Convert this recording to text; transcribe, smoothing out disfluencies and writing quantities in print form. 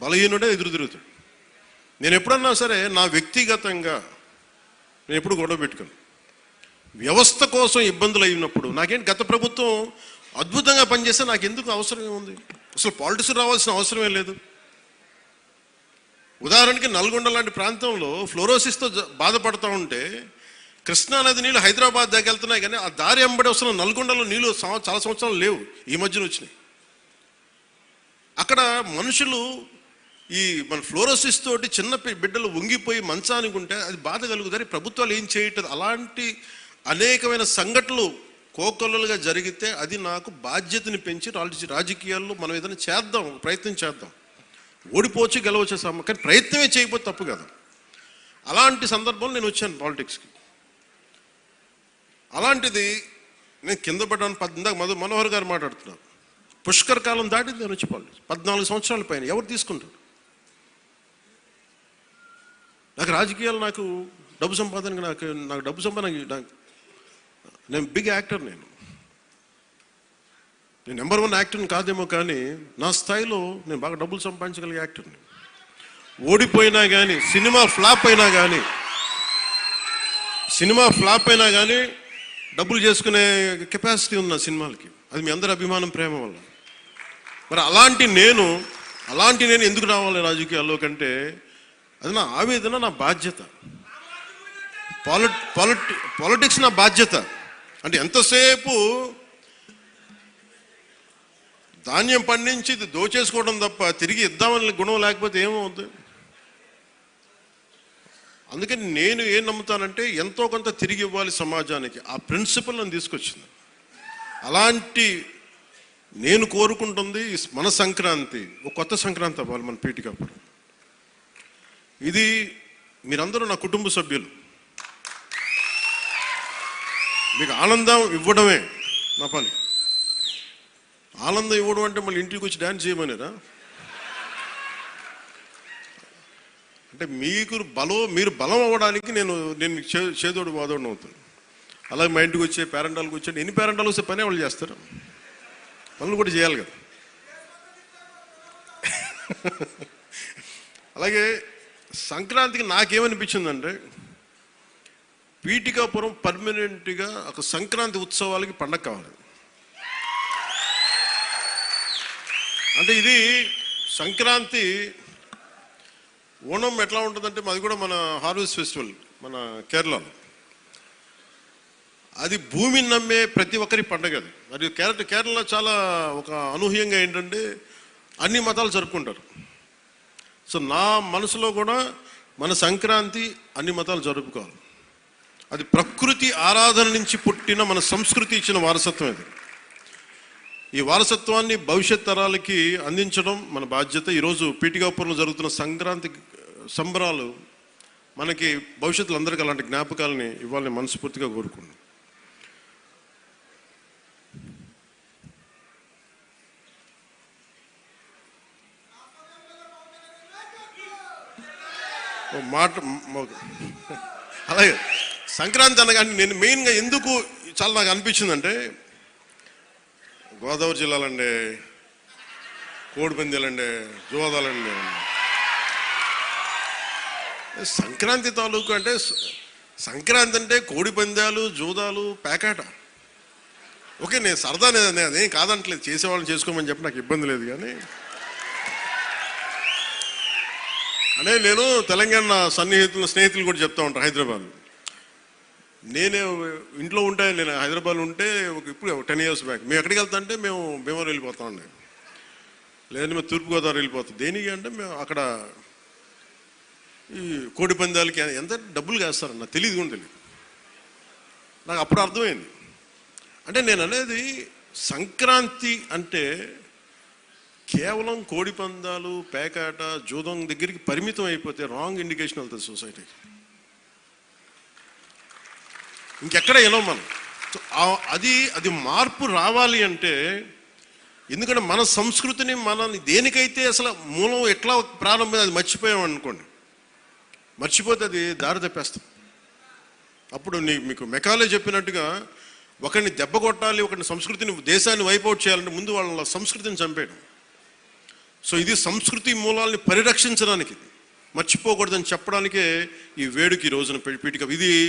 బలహీనుడే ఎదురు తిరుగుతాడు. నేను ఎప్పుడన్నా సరే నా వ్యక్తిగతంగా నేను ఎప్పుడు గొడవ పెట్టుకోను. వ్యవస్థ కోసం ఇబ్బందులు అయినప్పుడు నాకేంటి, గత ప్రభుత్వం అద్భుతంగా పనిచేస్తే నాకు ఎందుకు అవసరం ఏముంది? అసలు పాలిటిక్స్ రావాల్సిన అవసరమే లేదు. ఉదాహరణకి నల్గొండ లాంటి ప్రాంతంలో ఫ్లోరోసిస్తో బాధపడుతూ ఉంటే కృష్ణానది నీళ్ళు హైదరాబాద్ దాకా వెళ్తున్నాయి, కానీ ఆ దారి వెంబడి వస్తున్న నల్గొండలో నీళ్ళు చాలా సంవత్సరాలు లేవు, ఈ మధ్యన వచ్చినాయి. అక్కడ మనుషులు ఈ మన ఫ్లోరోసిస్ తోటి చిన్న బిడ్డలు వంగిపోయి మంచానికి ఉంటే అది బాధ కలుగుతారు. ప్రభుత్వాలు ఏం చేయట్లేదు. అలాంటి అనేకమైన సంఘటనలు కోకొల్లలుగా జరిగితే అది నాకు బాధ్యతని పెంచి రాజకీయాల్లో మనం ఏదైనా చేద్దాం, ప్రయత్నం చేద్దాం. ఓడిపోవచ్చు గెలవచ్చు, కానీ ప్రయత్నమే చేయకపోతే తప్పు కదా. అలాంటి సందర్భంలో నేను వచ్చాను పాలిటిక్స్కి. అలాంటిది నేను కింద పడ్డాను. ఇందాక మనోహర్ గారు మాట్లాడుతున్నారు, పుష్కర్ కాలం దాటింది నేను వచ్చి పాలిటిక్స్. 14 సంవత్సరాల పైన ఎవరు తీసుకుంటారు? నాకు రాజకీయాలు, నాకు డబ్బు సంపాదనకి నాకు డబ్బు సంపాదన, నేను బిగ్ యాక్టర్. నేను నెంబర్ 1 యాక్టర్ని కాదేమో, కానీ నా స్థాయిలో నేను బాగా డబ్బులు సంపాదించగలిగే యాక్టర్ని. ఓడిపోయినా కానీ, సినిమా ఫ్లాప్ అయినా కానీ డబ్బులు చేసుకునే కెపాసిటీ ఉంది నా సినిమాలకి. అది మీ అందరి అభిమానం, ప్రేమ వల్ల. మరి అలాంటి నేను ఎందుకు రావాలి రాజకీయాల్లో కంటే అది నా ఆవేదన, నా బాధ్యత. పాలిటిక్స్ నా బాధ్యత. అంటే ఎంతసేపు ధాన్యం పండించి దోచేసుకోవడం తప్ప తిరిగి ఇద్దామని గుణం లేకపోతే ఏమవుతుంది? అందుకని నేను ఏం నమ్ముతానంటే ఎంతో కొంత తిరిగి ఇవ్వాలి సమాజానికి. ఆ ప్రిన్సిపల్ నన్ను తీసుకొచ్చింది. అలాంటి నేను కోరుకుంటుంది మన సంక్రాంతి ఒక కొత్త సంక్రాంతి అవ్వాలి మన పీఠికాపురం. ఇది మీరందరూ నా కుటుంబ సభ్యులు. మీకు ఆనందం ఇవ్వడమే నా పని. ఆనందం ఇవ్వడం అంటే మళ్ళీ ఇంటికి వచ్చి డ్యాన్స్ చేయమనేరా? అంటే మీరు బలం అవ్వడానికి నేను చేదోడు వాదోడు అవుతాను. అలాగే మా ఇంటికి వచ్చే పేరెంటాలకు వచ్చే ఎన్ని పేరెంటాలు వస్తే పనే వాళ్ళు చేస్తారు, పనులు కూడా చేయాలి కదా. అలాగే సంక్రాంతికి నాకేమనిపించిందంటే పీఠికాపురం పర్మనెంట్గా ఒక సంక్రాంతి ఉత్సవాలకి పండగ కావాలి. అంటే ఇది సంక్రాంతి, ఓణం ఎట్లా ఉంటుందంటే మాది కూడా మన హార్వెస్ట్ ఫెస్టివల్ మన కేరళలో. అది భూమిని నమ్మే ప్రతి ఒక్కరి పండగ అది. మరి కేరళ చాలా ఒక అనూహ్యంగా ఏంటంటే అన్ని మతాలు జరుపుకుంటారు. సో నా మనసులో కూడా మన సంక్రాంతి అన్ని మతాలు జరుపుకోవాలి. అది ప్రకృతి ఆరాధన నుంచి పుట్టిన మన సంస్కృతి ఇచ్చిన వారసత్వం ఇది. ఈ వారసత్వాన్ని భవిష్యత్ తరాలకి అందించడం మన బాధ్యత. ఈరోజు పీఠికాపురంలో జరుగుతున్న సంక్రాంతి సంబరాలు మనకి భవిష్యత్తులో అందరికీ అలాంటి జ్ఞాపకాలని ఇవ్వాలని మనస్ఫూర్తిగా కోరుకున్నాను. అలాగే సంక్రాంతి అనగానే నేను మెయిన్గా ఎందుకు చాలా నాకు అనిపించిందంటే గోదావరి జిల్లాలండి, కోడిపందాలండి, జోదాలండి, సంక్రాంతి తాలూకు అంటే సంక్రాంతి అంటే కోడిపందాలు, జోదాలు, పేకాట. ఓకే, నేను సరదా అదేం కాదంటలేదు, చేసేవాళ్ళని చేసుకోమని చెప్పి నాకు ఇబ్బంది లేదు. కానీ అంటే నేను తెలంగాణ స్నేహితులు కూడా చెప్తా ఉంటాను. హైదరాబాద్ నేనే ఇంట్లో ఉంటే, నేను హైదరాబాద్లో ఉంటే ఇప్పుడు 10 years బ్యాక్ మేము ఎక్కడికి వెళ్తా అంటే మేము భీమవరం వెళ్ళిపోతా ఉండే, లేదంటే మేము తూర్పుగోదావరి వెళ్ళిపోతాం. దేనికి అంటే మేము అక్కడ ఈ కోడి పందాలకి ఎంత డబ్బులు వేస్తారన్న తెలియదు కూడా తెలియదు. నాకు అప్పుడు అర్థమైంది. అంటే నేను అనేది సంక్రాంతి అంటే కేవలం కోడి పందాలు, పేకాట, జూదం దగ్గరికి పరిమితం అయిపోతే రాంగ్ ఇండికేషన్ వెళ్తుంది సొసైటీకి. ఇంకెక్కడ వెళ్ళాం మనం. అది మార్పు రావాలి అంటే, ఎందుకంటే మన సంస్కృతిని మనల్ని దేనికైతే అసలు మూలం ఎట్లా ప్రారంభం అది మర్చిపోయాం అనుకోండి, మర్చిపోతే అది దారి తప్పేస్తాం. అప్పుడు మీకు మెకాలే చెప్పినట్టుగా ఒకరిని దెబ్బ కొట్టాలి, ఒకరిని సంస్కృతిని, దేశాన్ని వైపౌట్ చేయాలంటే ముందు వాళ్ళ సంస్కృతిని చంపేయడం. సో ఇది సంస్కృతి మూలాల్ని పరిరక్షించడానికి, మర్చిపోకూడదని చెప్పడానికే ఈ వేడుక ఈ రోజున పీఠిక. ఇది